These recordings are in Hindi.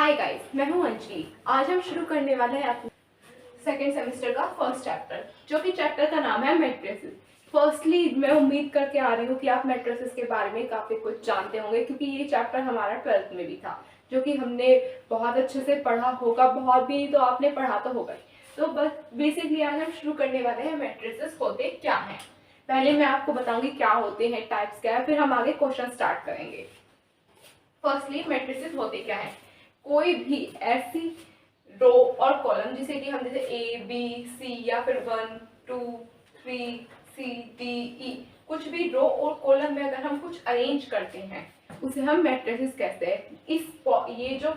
हाय गाइस, मैं हूं अंजलि। आज हम शुरू करने वाले हैं अपने सेकेंड सेमेस्टर का फर्स्ट चैप्टर, जो कि चैप्टर का नाम है मैट्रिसेस। फर्स्टली मैं उम्मीद करके आ रही हूँ कि आप मैट्रिसेस के बारे में काफ़ी कुछ जानते होंगे, क्योंकि ये चैप्टर हमारा 12th में भी था, जो कि हमने बहुत अच्छे से पढ़ा होगा। बहुत भी तो आपने पढ़ा तो होगा। तो बस बेसिकली आज हम शुरू करने वाले हैं मैट्रिसेस होते क्या हैं। पहले मैं आपको बताऊंगी क्या होते हैं, टाइप्स क्या है, फिर हम आगे क्वेश्चन स्टार्ट करेंगे। फर्स्टली मैट्रिसेस होते क्या है। कोई भी ऐसी रो और कॉलम जिसे कि हम जैसे ए बी सी या फिर 1 2 3 सी डी ई, कुछ भी रो और कॉलम में अगर हम कुछ अरेंज करते हैं उसे हम मैट्रिसेस कहते हैं। ये जो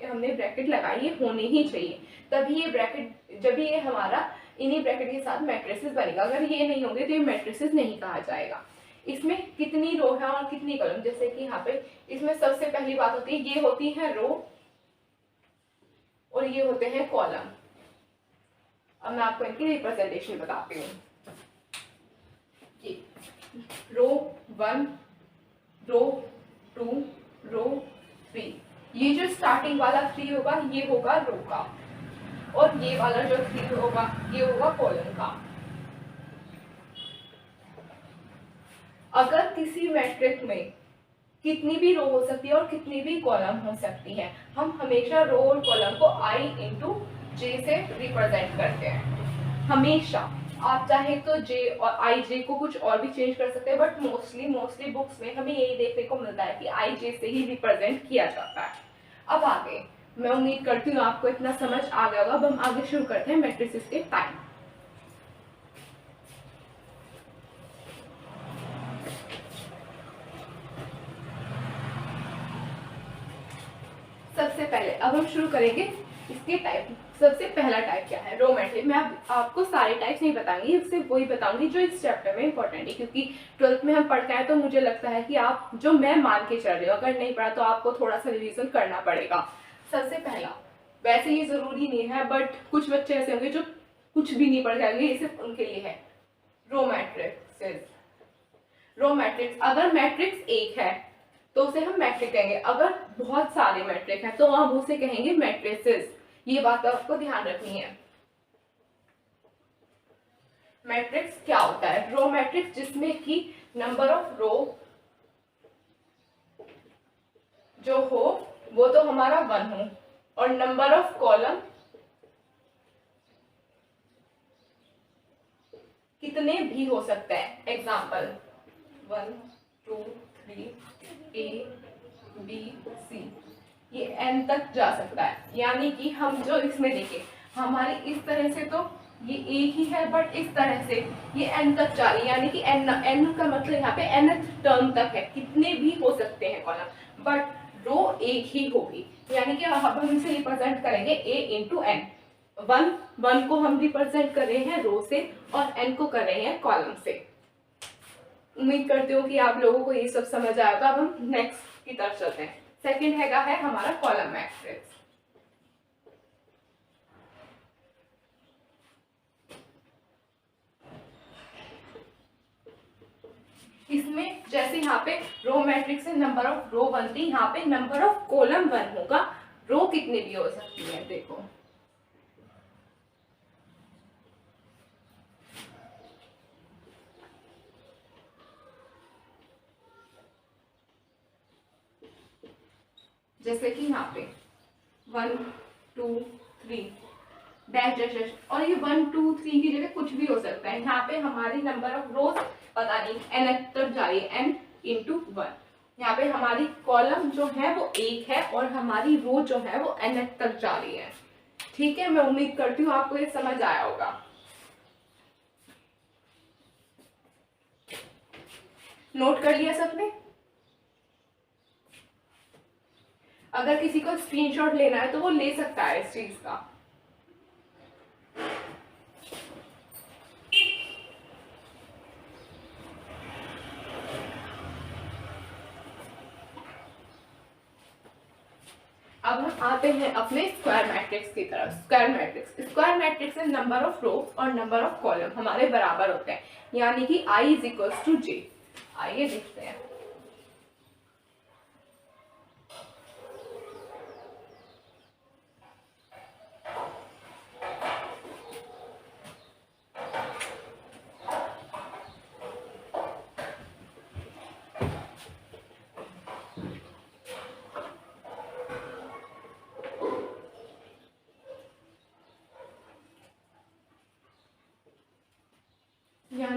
हमने ब्रैकेट लगाई ये होनी ही चाहिए, तभी ये ब्रैकेट, जब ये हमारा इन्हीं ब्रैकेट के साथ मैट्रिसेस बनेगा। अगर ये नहीं होंगे तो ये मैट्रिसेस नहीं कहा जाएगा। इसमें कितनी रो है और कितनी कॉलम, जैसे कि यहाँ पे इसमें सबसे पहली बात होती है, ये होती है रो और ये होते हैं कॉलम। अब मैं आपको इनकी रिप्रेजेंटेशन बताती हूँ। रो 1, रो 2, रो 3। ये जो स्टार्टिंग वाला 3 होगा ये होगा रो का, और ये वाला जो 3 होगा ये होगा कॉलम का। अगर किसी मैट्रिक्स में कितनी भी रो हो सकती है और कितनी भी कॉलम हो सकती है, हम हमेशा रो और कॉलम को i इंटू जे से रिप्रेजेंट करते हैं। हमेशा आप चाहे तो j और i j को कुछ और भी चेंज कर सकते हैं, बट मोस्टली बुक्स में हमें यही देखने को मिलता है कि i j से ही रिप्रेजेंट किया जाता है। अब आगे मैं उम्मीद करती हूँ आपको इतना समझ आ गया होगा। अब हम आगे शुरू करते हैं मैट्रिसेस के टाइप। सबसे पहले अब हम शुरू करेंगे इसके टाइप। सबसे पहला टाइप क्या है, रो मैट्रिक्स। मैं आपको सारे टाइप्स नहीं बताऊंगी, सिर्फ वही बताऊंगी जो इस चैप्टर में इंपॉर्टेंट है, क्योंकि 12th में हम पढ़ के आए तो मुझे लगता है कि आप जो मैं मान के चल रही हूँ, अगर नहीं पढ़ा तो आपको थोड़ा सा रिविजन करना पड़ेगा। सबसे पहला, वैसे ये जरूरी नहीं है, बट कुछ बच्चे ऐसे होंगे जो कुछ भी नहीं पढ़ जाएंगे, ये सिर्फ उनके लिए है। Row matrix. रो मैट्रिक्स, अगर मैट्रिक्स एक है तो उसे हम मैट्रिक कहेंगे। अगर बहुत सारे मैट्रिक हैं तो हम उसे कहेंगे मैट्रिसेस। ये बात आपको ध्यान रखनी है। मैट्रिक्स क्या होता है, रो मैट्रिक्स जिसमें कि नंबर ऑफ रो जो हो वो तो हमारा 1 हो, और नंबर ऑफ कॉलम कितने भी हो सकते हैं। एग्जाम्पल 1 2 3 A B C, ये n तक जा सकता है। यानी कि हम जो इसमें देखें, हमारी इस तरह से तो ये एक ही है, बट इस तरह से ये n तक जा रही है, यानी कि n का मतलब यहाँ पे nth टर्म तक है। कितने भी हो सकते हैं कॉलम, बट रो एक ही होगी। यानी कि अब हम इसे रिप्रेजेंट करेंगे a इंटू n। 1 को हम रिप्रेजेंट कर रहे हैं रो से और n को कर रहे हैं कॉलम से। उम्मीद करती हूँ कि आप लोगों को ये सब समझ आएगा। अब हम नेक्स्ट की तरफ चलते हैं। सेकंड है हमारा कॉलम मैट्रिक्स। इसमें जैसे यहाँ पे रो मैट्रिक्स से नंबर ऑफ रो बनती, यहाँ पे नंबर ऑफ कॉलम 1 होगा। रो कितने भी हो सकती है, देखो जैसे कि यहाँ पे 1 2 3 डैश डैश डैश, और ये 1 2 3 की जगह कुछ भी हो सकता है। यहाँ पे हमारी नंबर ऑफ रोज पता नहीं n तक जा रही है, n इंटू 1। यहाँ पे हमारी कॉलम जो है वो एक है और हमारी रो जो है वो n तक जा रही है। ठीक है, मैं उम्मीद करती हूँ आपको ये समझ आया होगा। नोट कर लिया सबने? अगर किसी को स्क्रीनशॉट लेना है तो वो ले सकता है इस चीज का। अब हम आते हैं अपने स्क्वायर मैट्रिक्स की तरफ। स्क्वायर मैट्रिक्स में नंबर ऑफ रो और नंबर ऑफ कॉलम हमारे बराबर होते हैं, यानी कि i is equals to j। आइए देखते हैं।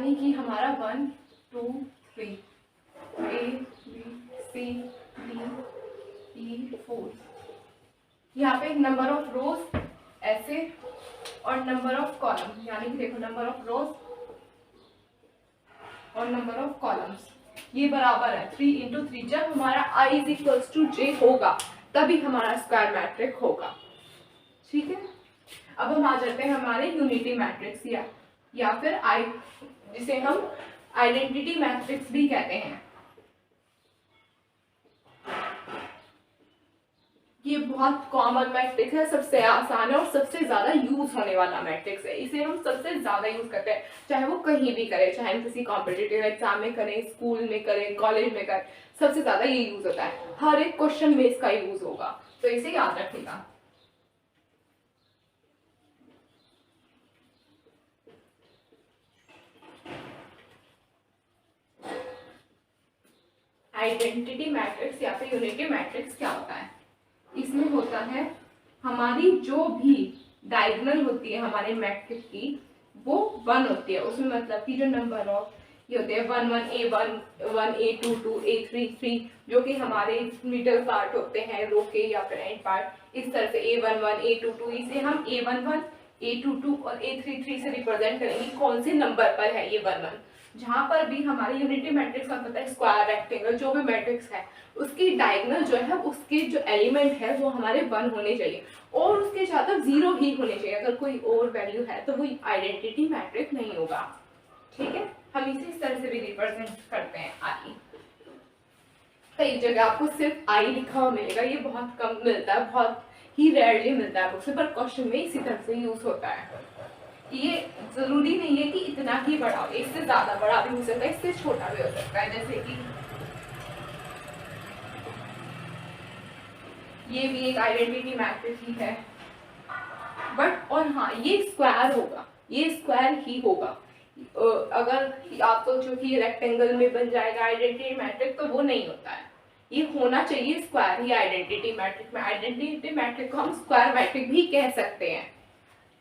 यानी कि हमारा 1 2 3 A B C D E 4, यहाँ पे नंबर ऑफ रोज ऐसे और नंबर ऑफ कॉलम, यानी कि देखो नंबर ऑफ रोज और नंबर ऑफ कॉलम्स ये बराबर है 3 इंटू 3। जब हमारा I is equals to J होगा तभी हमारा स्क्वायर मैट्रिक होगा। ठीक है, अब हम आ जाते हैं हमारे यूनिटी मैट्रिक्स या फिर आई, जिसे हम आइडेंटिटी मैट्रिक्स भी कहते हैं। ये बहुत कॉमन मैट्रिक्स है, सबसे आसान है और सबसे ज्यादा यूज होने वाला मैट्रिक्स है। इसे हम सबसे ज्यादा यूज करते हैं, चाहे वो कहीं भी करें, चाहे हम किसी कॉम्पिटिटिव एग्जाम में करें, स्कूल में करें, कॉलेज में करें, सबसे ज्यादा ये यूज होता है। हर एक क्वेश्चन में इसका यूज होगा, तो इसे याद रखिएगा। आइडेंटिटी मैट्रिक्स या फिर यूनिटी मैट्रिक्स क्या होता है? इसमें होता है हमारी जो भी डायगोनल होती है हमारे मैट्रिक्स की वो 1 होती है। उसमें मतलब कि जो नंबर ऑफ ये होते हैं 1 1 A1 1 A2 2 A3 3, जो कि हमारे मिडल पार्ट होते हैं रो के या फिर एंड पार्ट। इस तरह से A11 A22, इसे हम A11 A22 और A33 से रिप्रेजेंट करेंगे कौन से नंबर पर है ये 1 1। जहां पर भी हमारे यूनिटी मैट्रिक्स का पता है स्क्वायर रेक्टेंगल जो भी मैट्रिक्स है उसकी डायगोनल जो है उसके जो एलिमेंट है वो हमारे 1 होने चाहिए और उसके साथ 0 ही होने चाहिए। अगर कोई और वैल्यू है तो वो आइडेंटिटी मैट्रिक नहीं होगा। ठीक है, हम इसे इस तरह से भी रिप्रेजेंट करते हैं आई। कई जगह आपको सिर्फ आई लिखा हुआ मिलेगा, ये बहुत कम मिलता है, बहुत ही रेयरली मिलता है बुक से, पर क्वेश्चन में इसी तरह से यूज होता है। ये जरूरी नहीं है कि इतना ही बड़ा हो, इससे ज्यादा बड़ा भी हो सकता है, इससे छोटा भी हो सकता है। जैसे कि ये भी एक आइडेंटिटी मैट्रिक्स ही है, बट और हाँ ये स्क्वायर होगा, ये स्क्वायर ही होगा। अगर आप सोचो कि ये रेक्टेंगल में बन जाएगा आइडेंटिटी मैट्रिक, तो वो नहीं होता है। ये होना चाहिए स्क्वायर ही आइडेंटिटी मैट्रिक में। आइडेंटिटी मैट्रिक को हम स्क्वायर मैट्रिक भी कह सकते हैं।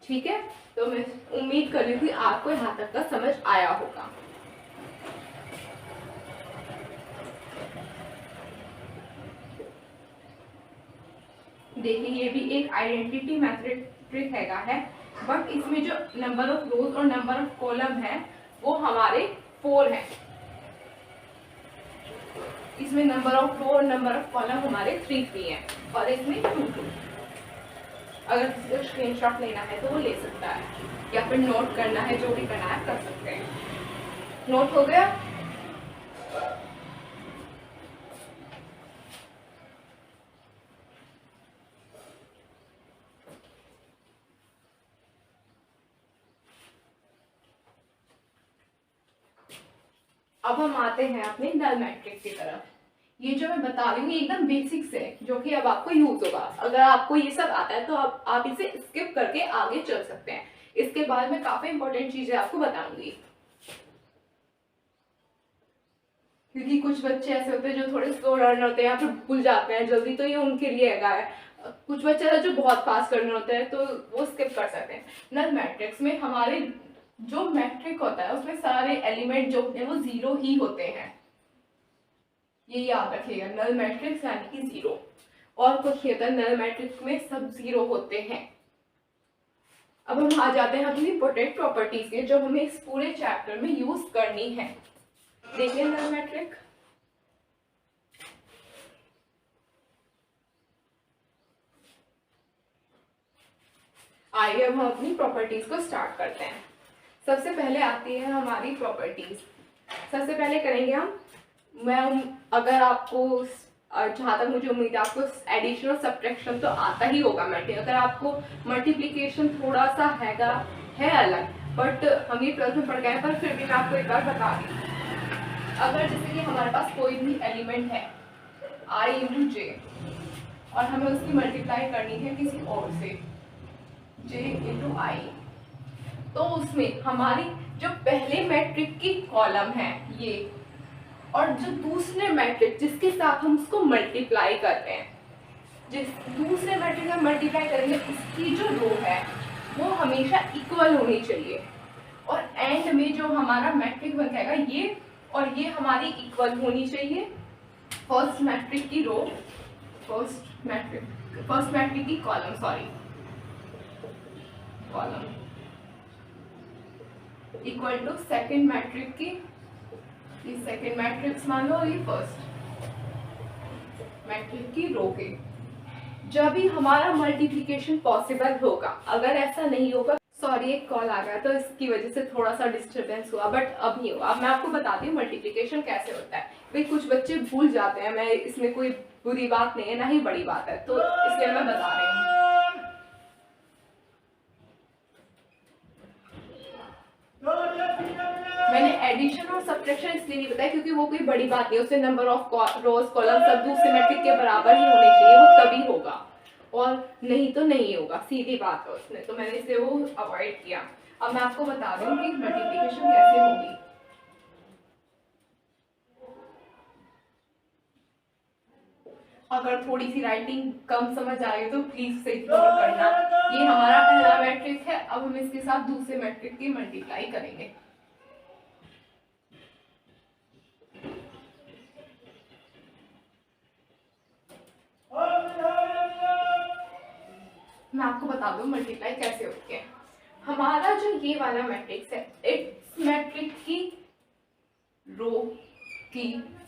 ठीक है, तो मैं उम्मीद कर रही हूँ कि आपको यहाँ तक का समझ आया होगा। देखिए ये भी एक आइडेंटिटी मैट्रिक है, बट इसमें जो नंबर ऑफ रोज और नंबर ऑफ कॉलम है वो हमारे 4 है। इसमें नंबर ऑफ रो और नंबर ऑफ कॉलम हमारे 3 3 है और इसमें 2 2। अगर किसी को स्क्रीनशॉट लेना है तो वो ले सकता है या फिर नोट करना है, जो भी करना है कर सकते हैं। नोट हो गया? अब हम आते हैं अपने नल मैट्रिक्स की तरफ। ये जो मैं बता रही हूँ एकदम बेसिक्स है जो कि अब आपको यूज होगा। अगर आपको ये सब आता है तो आप इसे स्किप करके आगे चल सकते हैं। इसके बाद मैं काफी इंपॉर्टेंट चीजें आपको बताऊंगी, क्योंकि कुछ बच्चे ऐसे होते हैं जो थोड़े स्लो लर्नर होते हैं या फिर भूल जाते हैं जल्दी, तो ये उनके लिए है। कुछ बच्चे जो बहुत फास्ट लर्नर होते हैं तो वो स्किप कर सकते हैं। नल मैट्रिक्स में हमारे जो मैट्रिक होता है उसमें सारे एलिमेंट जो होते हैं वो 0 ही होते हैं। ये याद रखिएगा, नल मैट्रिक्स यानी कि 0। और कुछ नहीं होता, नल मैट्रिक्स में सब 0 होते हैं। अब हम आ जाते हैं अपनी इंपॉर्टेंट प्रॉपर्टीज के जो हमें इस पूरे चैप्टर में यूज करनी है। देखिए नल मैट्रिक, आइए अब हम अपनी प्रॉपर्टीज को स्टार्ट करते हैं। सबसे पहले आती है हमारी प्रॉपर्टीज। सबसे पहले करेंगे अगर आपको जहाँ तक मुझे उम्मीद है आपको एडिशन और सब्ट्रैक्शन तो आता ही होगा। अगर आपको मल्टीप्लिकेशन थोड़ा सा है अलग, बट हम ये 12th में पढ़ गए हैं, पर फिर भी मैं आपको एक बार बता दी। अगर जैसे कि हमारे पास कोई भी एलिमेंट है i इंटू जे और हमें उसकी मल्टीप्लाई करनी है किसी और से j इंटू आई, तो उसमें हमारी जो पहले मैट्रिक की कॉलम है ये, और जो दूसरे मैट्रिक जिसके साथ हम उसको मल्टीप्लाई करते हैं, जिस दूसरे मैट्रिक में मल्टीप्लाई करेंगे उसकी जो रो है वो हमेशा इक्वल होनी चाहिए। और एंड में जो हमारा मैट्रिक बन जाएगा ये और ये हमारी इक्वल होनी चाहिए फर्स्ट मैट्रिक की रो, फर्स्ट मैट्रिक की column, column equal to second matrix की, ये सेकंड मैट्रिक्स मान लो और ये फर्स्ट मैट्रिक की रो के। जब भी हमारा मल्टीप्लिकेशन पॉसिबल होगा, अगर ऐसा नहीं होगा, सॉरी एक कॉल आ गया तो इसकी वजह से थोड़ा सा डिस्टरबेंस हुआ, बट अब नहीं हुआ। अब मैं आपको बताती हूँ मल्टीप्लिकेशन कैसे होता है। भाई कुछ बच्चे भूल जाते हैं, मैं इसमें कोई बुरी बात नहीं है ना ही बड़ी बात है, तो इसलिए मैं बता रही हूँ। मैंने एडिशन और सब्ट्रैक्शन इसलिए नहीं बताया क्योंकि वो कोई बड़ी बात नहीं है, उससे नंबर ऑफ रोज कॉलम सब दूसरे मैट्रिक के बराबर ही होने चाहिए, वो तभी होगा और नहीं तो नहीं होगा, सीधी बात है उसमें, तो मैंने इसे वो अवॉइड किया। अब मैं आपको बता दूं कि मल्टीप्लिकेशन कैसे होगी। अगर थोड़ी सी राइटिंग कम समझ आ रही तो प्लीज से इग्नोर करना। ये हमारा पहला मैट्रिक है, अब हम इसके साथ दूसरे मैट्रिक की मल्टीप्लाई करेंगे। मैं आपको बता दूं मल्टीप्लाई कैसे होती है। हमारा जो ये वाला मैट्रिक्स है, इस मैट्रिक की रो की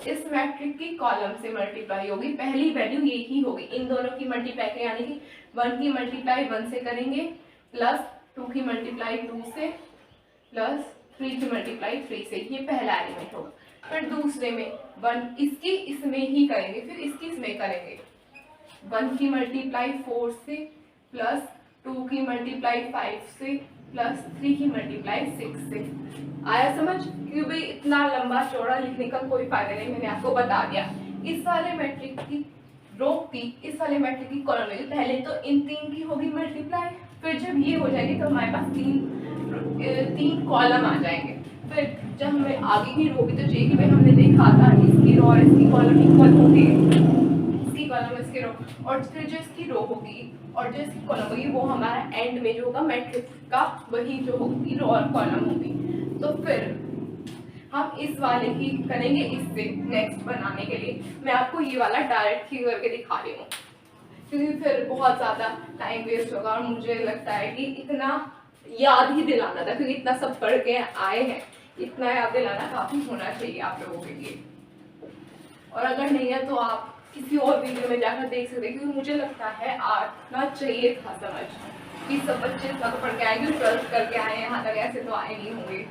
इस मैट्रिक की कॉलम से मल्टीप्लाई होगी, पहली वैल्यू ये ही होगी। इन दोनों की मल्टीप्लाई करें, यानी कि 1 की मल्टीप्लाई 1 से करेंगे, प्लस 2 की मल्टीप्लाई 2 से, प्लस 3 की मल्टीप्लाई 3 से, ये पहला एलिमेंट होगा। फिर दूसरे में 1 इसकी इसमें ही करेंगे, फिर इसकी इसमें करेंगे। 1 की मल्टीप्लाई 4 से, प्लस 2 की मल्टीप्लाई 5 से, प्लस 3 की मल्टीप्लाई 6 से। आया समझ? क्योंकि भाई इतना लंबा चौड़ा लिखने का कोई फायदा नहीं, मैंने आपको बता दिया। इस वाले मैट्रिक की रो की इस वाले मैट्रिक की कॉलम में पहले तो इन 3 की होगी मल्टीप्लाई, फिर जब ये हो जाएगी तो हमारे पास तीन कॉलम आ जाएंगे। फिर जब हमें आगे की रो भी तो चाहिए कि भाई हमने देखा था इसकी रो और इसकी कॉलम इक्वल होगी, इसकी कॉलम इसकी रो, और फिर जो इसकी रो होगी और जो इसकी कॉलम होगी वो हमारा एंड में जो होगा मैट्रिक्स का वही जो होगी रो और कॉलम होगी। तो फिर हम इस वाले की करेंगे इससे नेक्स्ट बनाने के लिए। मैं आपको ये वाला डायरेक्ट ही करके दिखा रही हूँ क्योंकि फिर बहुत ज़्यादा टाइम वेस्ट होगा और मुझे लगता है कि इतना याद ही दिलाना था, क्योंकि इतना सब पढ़ के आए हैं, इतना याद दिलाना काफ़ी होना चाहिए आप लोगों के लिए। और अगर नहीं है तो आप किसी और वीडियो में जाकर देख सकते हैं, क्योंकि मुझे लगता है आना चाहिए था समझ कि सब बच्चे इतना तो पढ़ के आएंगे, 12th करके आए यहाँ तक, ऐसे तो आए नहीं होंगे।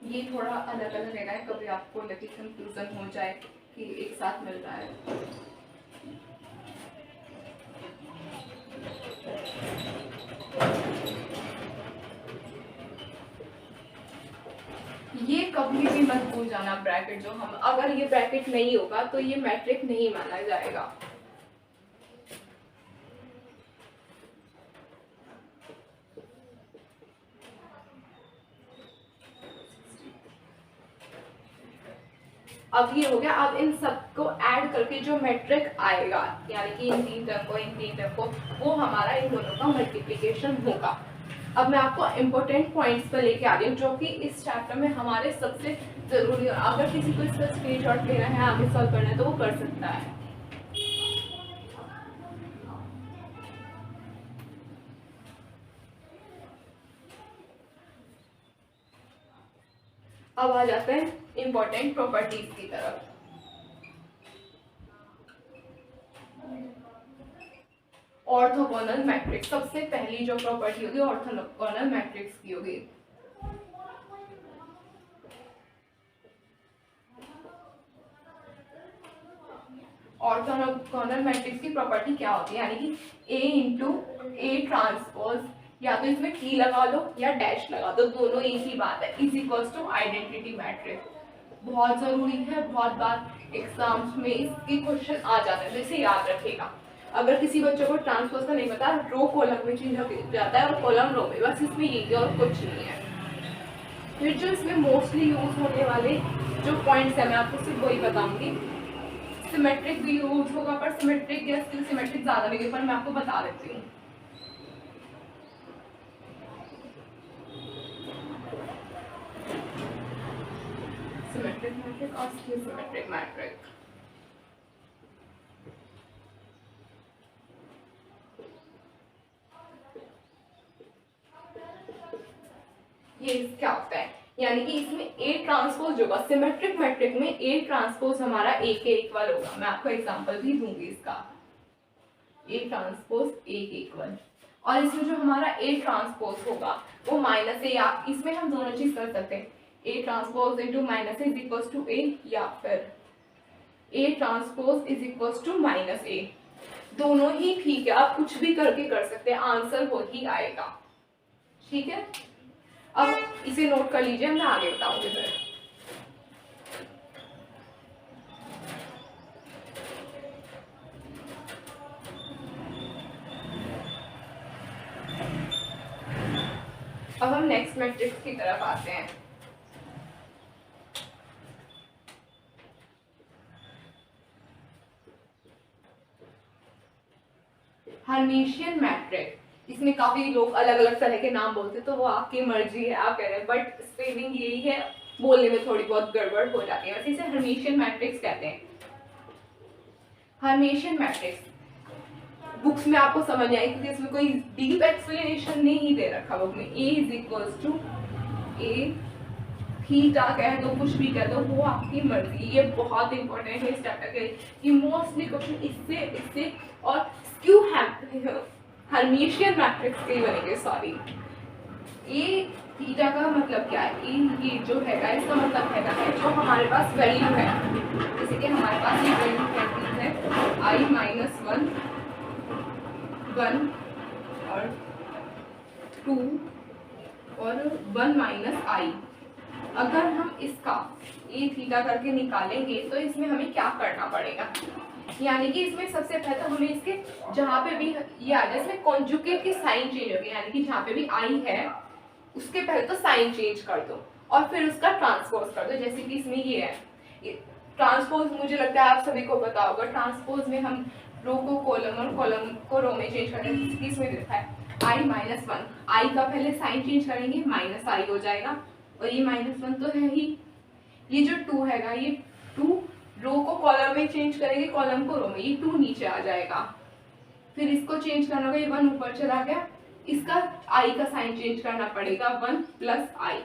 ये थोड़ा अलग अलग रहना है, कभी आपको लगे कंफ्यूजन हो जाए कि एक साथ मिल रहा है। ये कभी भी मत भूल जाना ब्रैकेट, जो हम अगर ये ब्रैकेट नहीं होगा तो ये मैट्रिक नहीं माना जाएगा। अब ये हो गया। अब इन सबको ऐड करके जो मैट्रिक आएगा, यानी कि इन तीन टर्म को वो हमारा इन दोनों का मल्टीप्लिकेशन होगा। अब मैं आपको इम्पोर्टेंट पॉइंट्स पर लेके आ रही हूँ जो कि इस चैप्टर में हमारे सबसे जरूरी है। अगर किसी को इसका स्क्रीनशॉट लेना है, आगे सॉल्व करना है तो वो कर सकता है। अब आ जाते हैं इम्पोर्टेंट प्रॉपर्टीज की तरफ। ऑर्थोगोनल मैट्रिक्स, सबसे पहली जो प्रॉपर्टी होगी ऑर्थोगोनल मैट्रिक्स की होगी। ऑर्थोगोनल मैट्रिक्स की प्रॉपर्टी क्या होती है, यानी कि A इंटू ए ट्रांसपोज, या तो इसमें T लगा लो या डैश लगा दो, दोनों एक ही बात है, is equals to identity matrix. बहुत जरूरी है, बहुत बार एग्जाम्स में इसके क्वेश्चन आ जाते हैं, तो इसे याद रखिएगा। अगर किसी बच्चे को ट्रांसपोज का नहीं पता, रो कॉलम में चेंज हो जाता है और कॉलम रो में, बस इसमें यही है और कुछ नहीं है। फिर जो इसमें मोस्टली यूज होने वाले जो पॉइंट्स है मैं आपको सिर्फ वही बताऊंगी। सिमेट्रिक भी यूज होगा, पर सिमेट्रिक या स्किल सिमेट्रिक ज्यादा नहीं, पर मैं आपको बता देती हूँ। सिमेट्रिक मैट्रिक और स्किल सिमेट्रिक मैट्रिक, ये क्या होता है, यानी कि इसमें A ट्रांसपोज होगा, सिमेट्रिक मैट्रिक में A ट्रांसपोज हमारा A के इक्वल होगा। मैं आपको एग्जांपल भी दूंगी इसका, A ट्रांसपोज A के इक्वल। और इसमें जो हमारा A ट्रांसपोज होगा वो माइनस A, या इसमें हम दोनों चीज कर सकते हैं, A transpose into minus A is equals to A, या फिर A transpose is equals to minus A, दोनों ही ठीक है, आप कुछ भी करके कर सकते हैं, आंसर वो ही आएगा। ठीक है, अब इसे नोट कर लीजिए, मैं आगे बताऊंगी फिर। अब हम नेक्स्ट मैट्रिक्स की तरफ आते हैं। हर्मिशियन मैट्रिक, इसमें काफी लोग अलग अलग तरह के नाम बोलते हैं, तो वो आपकी मर्जी है, आप कह रहे हैं, बट स्पेलिंग यही है, बोलने में थोड़ी बहुत गड़बड़ हो जाती है, वैसे इसे हर्मिशियन मैट्रिक्स कहते हैं। हर्मिशियन मैट्रिक्स बुक्स में आपको समझ आए, क्योंकि इसमें कोई डीप एक्सप्लेनेशन नहीं दे रखा बुक में। A is equals to A theta कह दो, कुछ भी कह दो, वो आपकी मर्जी। ये बहुत इंपॉर्टेंट है इस चैप्टर के, कि मोस्टली क्वेश्चन इससे और स्क्यू हर्मिशियन मैट्रिक्स के बनेंगे। सॉरी, ए थीटा का मतलब क्या है, ये जो हैगा इसका मतलब है जो हमारे पास वैल्यू है, जैसे कि हमारे पास ये वैल्यू है I माइनस 1 और 2 और 1 माइनस I। अगर हम इसका ए थीटा करके निकालेंगे तो इसमें हमें क्या करना पड़ेगा, यानी कि इसमें सबसे पहले तो हमें इसके जहाँ पे भी ये आ जाए, इसमें कॉन्जुगेट की साइन चेंज होगी, यानी कि जहाँ पे भी आई है उसके पहले तो साइन चेंज कर दो और फिर उसका ट्रांसपोज कर दो। जैसे कि इसमें ये है ट्रांसपोज, मुझे लगता है आप सभी को पता होगा, ट्रांसपोज में हम रो को कॉलम और कॉलम को रो में चेंज करते हैं। इसमें लिखा है I माइनस 1, आई का पहले साइन चेंज करेंगे माइनस आई हो जाएगा, और ये माइनस 1 तो है ही, ये जो 2 हैगा, ये 2 रो को कॉलम में चेंज करेंगे, कॉलम को रो में, ये 2 नीचे आ जाएगा, फिर इसको चेंज करना होगा, ये 1 ऊपर चला गया, इसका आई का साइन चेंज करना पड़ेगा 1 प्लस आई।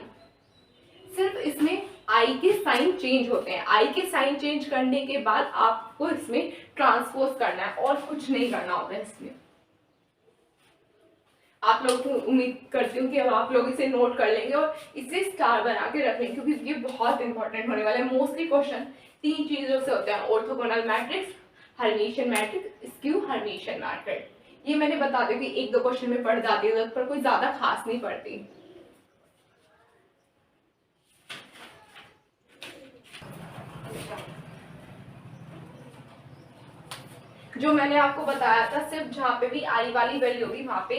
सिर्फ इसमें आई के साइन चेंज होते हैं, आई के साइन चेंज करने के बाद आपको इसमें ट्रांसपोज करना है और कुछ नहीं करना होता है इसमें। आप लोग उम्मीद करती हूँ कि अब आप लोग इसे नोट कर लेंगे और इसे स्टार बना के रख लेंगे, क्योंकि ये बहुत इंपॉर्टेंट होने वाला है। मोस्टली क्वेश्चन 3 चीजों से होते हैं, orthogonal matrix, Hermitian matrix, skew Hermitian matrix. ये मैंने बता दी कि 1-2 क्वेश्चन में पढ़ जाती है, पर कोई ज्यादा खास नहीं पड़ती। जो मैंने आपको बताया था, सिर्फ जहाँ पे भी आई वाली वैल्यू होगी वहाँ पे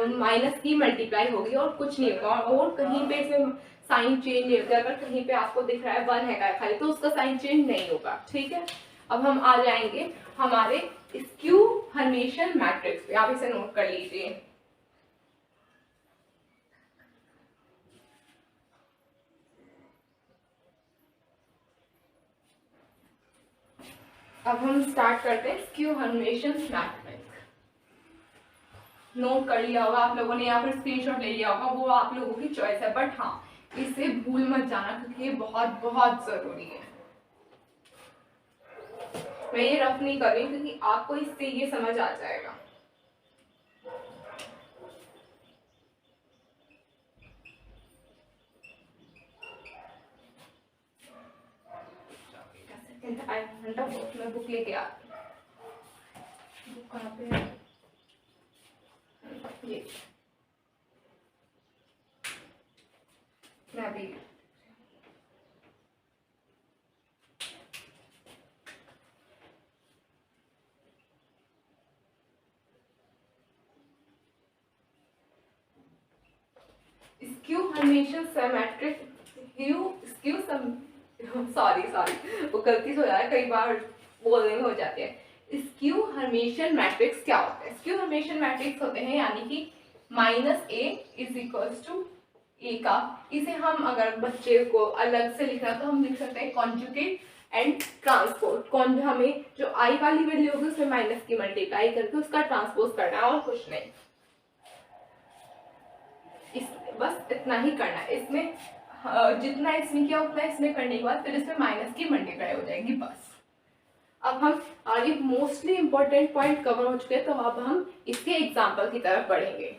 माइनस की मल्टीप्लाई होगी और कुछ नहीं होगा, और कहीं पे इसमें साइन चेंज नहीं होगा। अगर कहीं पे आपको दिख रहा है 1 है खाली, तो उसका साइन चेंज नहीं होगा। ठीक है, अब हम आ जाएंगे हमारे स्क्यू हर्मिशियन मैट्रिक्स पे, आप इसे नोट कर लीजिए। अब हम स्टार्ट करते हैं स्क्यू हर्मिशियन मैट्रिक्स। नोट कर लिया होगा आप लोगों ने या फिर स्क्रीनशॉट ले लिया होगा, वो आप लोगों की चॉइस है, बट हाँ इसे भूल मत जाना, क्योंकि ये बहुत बहुत जरूरी है। मैं ये रफ नहीं कर रही क्योंकि आपको इससे ये समझ आ जाएगा। घंटा मैं बुक लेके आती हूँ। बुक कहाँ पे है? ये मैं अभी स्क्यू हर्मेशन सिमेट्रिक स्क्यू सॉरी वो गलती से हो जाता है, कई बार बोलने में हो जाते हैं। स्क्यू हर्मेशन मैट्रिक्स क्या होता है? स्क्यू हर्मेशन मैट्रिक्स होते हैं यानी कि -a इज इक्वल्स टू ए का, इसे हम अगर बच्चे को अलग से लिखना तो हम लिख सकते हैं कॉन्जुगेट एंड ट्रांसपोज। हमें जो आई वाली वैल्यू होगी उसमें माइनस की मल्टीप्लाई करके उसका ट्रांसपोज करना है और कुछ नहीं, बस इतना ही करना है। इसमें जितना इसमें किया उतना इसमें करने के बाद फिर इसमें माइनस की मल्टीप्लाई हो जाएगी बस। अब हम आगे मोस्टली इंपॉर्टेंट पॉइंट कवर हो चुके हैं, तो अब हम इसके एग्जाम्पल की तरफ बढ़ेंगे।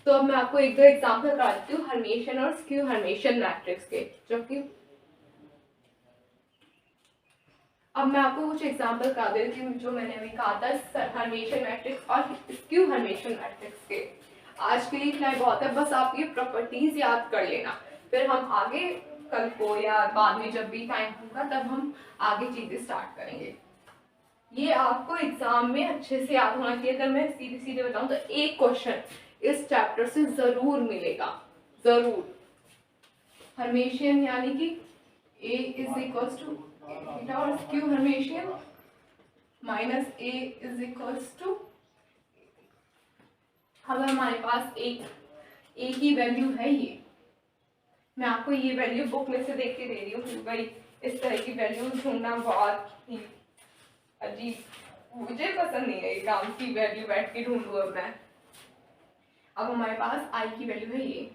तो अब मैं आपको एक दो एग्जाम्पल करा देती हूँ हर्मेशन और स्क्यू हर्मेशन मैट्रिक्स के, जो कि अब मैं आपको कुछ एग्जाम्पल करा देती हूँ जो मैंने अभी कहा था हर्मेशन मैट्रिक्स और स्क्यू हर्मेशन मैट्रिक्स के। आज के लिए इतना बहुत है, बस आप ये प्रॉपर्टीज याद कर लेना, फिर हम आगे कल को या बाद में जब भी टाइम होगा तब हम आगे चीजें स्टार्ट करेंगे। ये आपको एग्जाम में अच्छे से याद होना चाहिए। अगर मैं सीधे सीधे बताऊं तो एक क्वेश्चन इस चैप्टर से जरूर मिलेगा, जरूर। हर्मेशन यानी कि a is equals to theta और skew hermitian -a is equals to, अब हमारे पास एक ही वैल्यू है ये, मैं आपको ये वैल्यू बुक में से देख के दे रही हूँ भाई, इस तरह की वैल्यू ढूंढना बहुत ही अजीब, मुझे पसंद नहीं है ये काम की वैल्यू बैठ के ढूंढूं अब मैं। अब हमारे पास आई की वैल्यू है ये,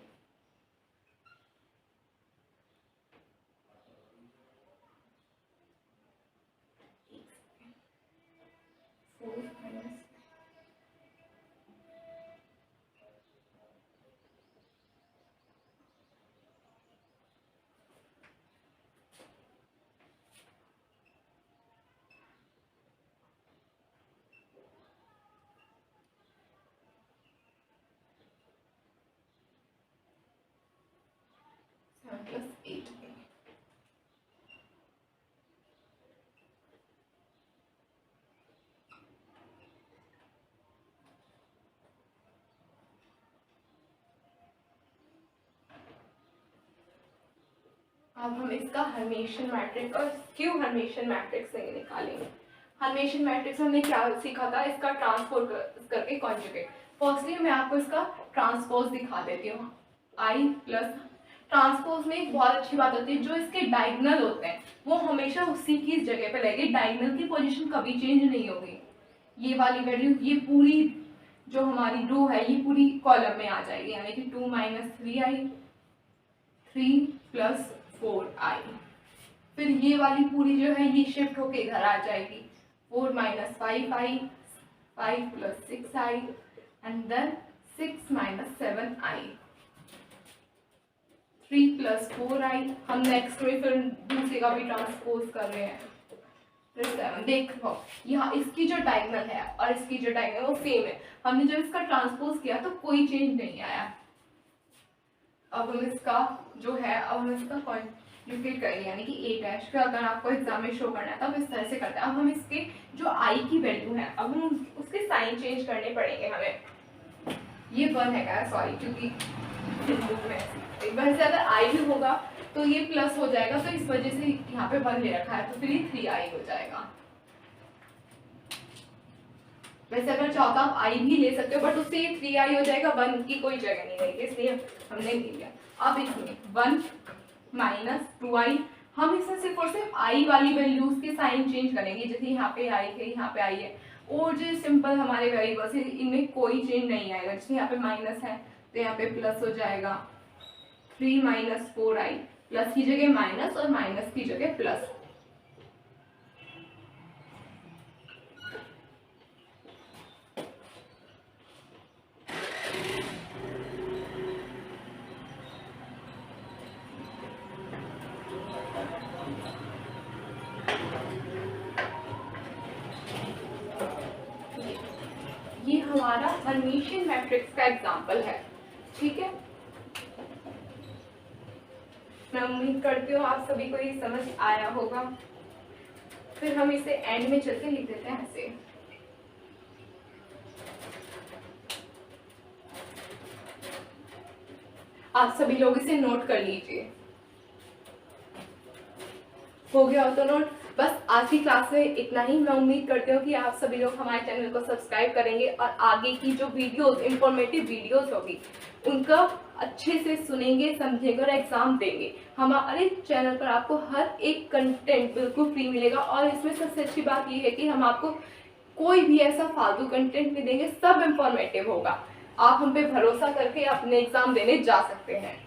+8। अब हम इसका हर्मेशन मैट्रिक्स और स्क्यू हर्मेशन मैट्रिक्स निकालेंगे। हर्मेशन मैट्रिक्स हमने क्या सीखा था, इसका ट्रांसपोज करके कॉन्जुगेट। फर्स्टली मैं आपको इसका ट्रांसपोज दिखा देती हूँ। आई प्लस ट्रांसपोज में एक बहुत अच्छी बात होती है, जो इसके डायगोनल होते हैं वो हमेशा उसी की जगह पे रहेगी, डायगोनल की पोजीशन कभी चेंज नहीं होगी। ये वाली वैल्यू ये पूरी जो हमारी रो है ये पूरी कॉलम में आ जाएगी, यानी कि 2 - 3i 3 + 4i। फिर ये वाली पूरी जो है ये शिफ्ट होके इधर आ जाएगी, 4 - 5i 5 + 6i and then 6 - 7i 3 + 4i। हम नेक्स्ट में फिर दूसरे का भी ट्रांसपोज कर रहे हैं, फिर 7। देखो यहाँ इसकी जो डायगोनल है और इसकी जो डायगोनल वो सेम है, हमने जब इसका ट्रांसपोज किया तो कोई चेंज नहीं आया। अब हम इसका जो है अब हम इसका कॉन्जुगेट करेंगे, यानी कि a' फिर अगर आपको एग्जाम में शो करना है तो हम इस तरह से करते हैं। अब हम इसके जो i की वैल्यू है अब हम उसके साइन चेंज करने पड़ेंगे हमें। ये 1 है सॉरी, क्योंकि बुक में वैसे अगर i भी होगा तो ये प्लस हो जाएगा, तो इस वजह से यहाँ पे 1 ले रखा है, तो फिर ये 3i हो जाएगा। वैसे अगर चाहो तो आप i भी ले सकते हो, बट उससे 3i हो जाएगा, 1 की कोई जगह नहीं रहेगी, इसलिए हमने ले लिया। अब इसमें 1 - 2i, हम इसमें सिर्फ और सिर्फ i वाली वैल्यूज के साइन चेंज करेंगे, जैसे यहाँ पे i है यहाँ पे i है, और जो सिंपल हमारे वेरिएबल्स है इनमें कोई चेंज नहीं आएगा। जैसे यहाँ पे माइनस है तो यहाँ पे प्लस हो जाएगा, 3 - 4i, प्लस की जगह माइनस और माइनस की जगह प्लस। हमारा हर्मिशियन मैट्रिक्स का एग्जाम्पल है। ठीक है, मैं उम्मीद करती हूँ आप सभी को ये समझ आया होगा। फिर हम इसे एंड में चल के लिख देते हैं ऐसे। आप सभी लोग इसे नोट कर लीजिए। हो गया हो तो नोट। बस आज की क्लास में इतना ही। मैं उम्मीद करती हूँ कि आप सभी लोग हमारे चैनल को सब्सक्राइब करेंगे और आगे की जो वीडियोस, इंफॉर्मेटिव वीडियोस होगी उनका अच्छे से सुनेंगे, समझेंगे और एग्जाम देंगे। हमारे चैनल पर आपको हर एक कंटेंट बिल्कुल फ्री मिलेगा और इसमें सबसे अच्छी बात यह है कि हम आपको कोई भी ऐसा फालतू कंटेंट नहीं देंगे, सब इंफॉर्मेटिव होगा। आप हम पे भरोसा करके अपने एग्जाम देने जा सकते हैं।